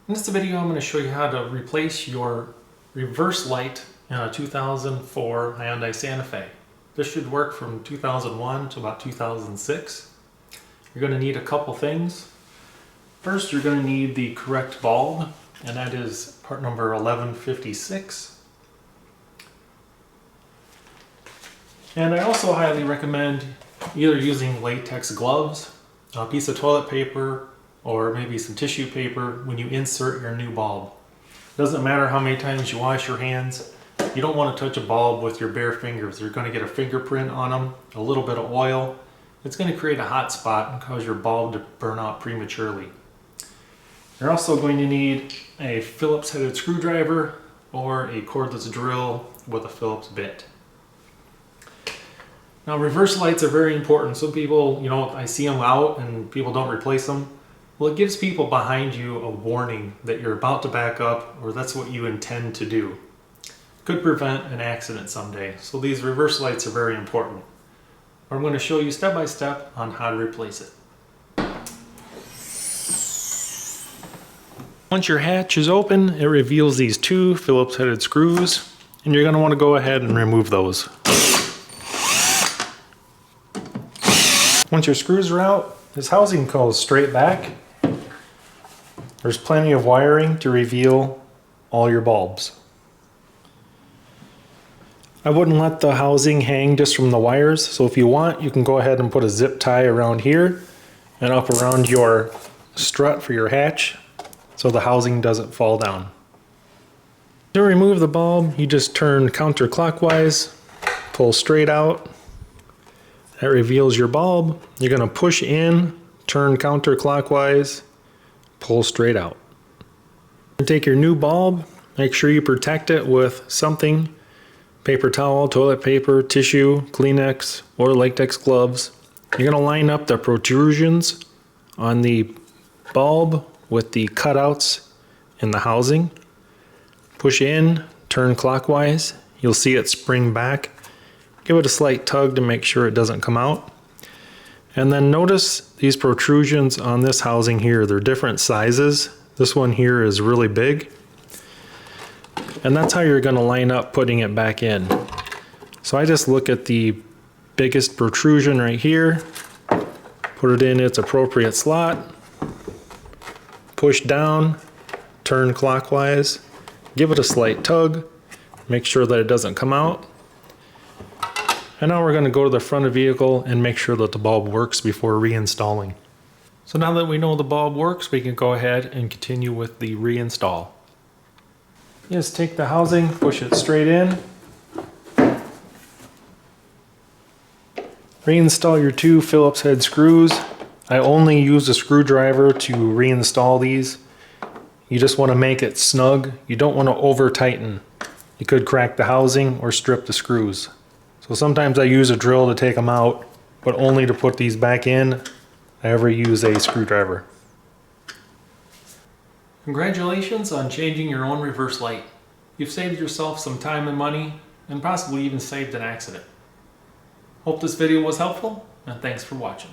In this video, I'm going to show you how to replace your reverse light in a 2004 Hyundai Santa Fe. This should work from 2001 to about 2006. You're going to need a couple things. First, you're going to need the correct bulb, and that is part number 1156. And I also highly recommend either using latex gloves, a piece of toilet paper, or maybe some tissue paper when you insert your new bulb. It doesn't matter how many times you wash your hands. You don't want to touch a bulb with your bare fingers. You're going to get a fingerprint on them, a little bit of oil. It's going to create a hot spot and cause your bulb to burn out prematurely. You're also going to need a Phillips headed screwdriver or a cordless drill with a Phillips bit. Now, reverse lights are very important. Some people, I see them out and people don't replace them. Well, it gives people behind you a warning that you're about to back up, or that's what you intend to do. Could prevent an accident someday. So these reverse lights are very important. I'm going to show you step by step on how to replace it. Once your hatch is open, it reveals these two Phillips headed screws, and you're going to want to go ahead and remove those. Once your screws are out, this housing goes straight back. There's plenty of wiring to reveal all your bulbs. I wouldn't let the housing hang just from the wires, so if you want, you can go ahead and put a zip tie around here and up around your strut for your hatch so the housing doesn't fall down. To remove the bulb, you just turn counterclockwise, pull straight out. That reveals your bulb. You're going to push in, turn counterclockwise, pull straight out. Take your new bulb, make sure you protect it with something, paper towel, toilet paper, tissue, Kleenex, or latex gloves. You're going to line up the protrusions on the bulb with the cutouts in the housing. Push in, turn clockwise. You'll see it spring back. Give it a slight tug to make sure it doesn't come out. And then notice these protrusions on this housing here. They're different sizes. This one here is really big. And that's how you're going to line up putting it back in. So I just look at the biggest protrusion right here, put it in its appropriate slot, push down, turn clockwise, give it a slight tug, make sure that it doesn't come out. And now we're going to go to the front of the vehicle and make sure that the bulb works before reinstalling. So now that we know the bulb works, we can go ahead and continue with the reinstall. Just take the housing, push it straight in. Reinstall your two Phillips head screws. I only use a screwdriver to reinstall these. You just want to make it snug. You don't want to over tighten. You could crack the housing or strip the screws. So sometimes I use a drill to take them out, but only to put these back in, I ever use a screwdriver. Congratulations on changing your own reverse light. You've saved yourself some time and money, and possibly even saved an accident. Hope this video was helpful, and thanks for watching.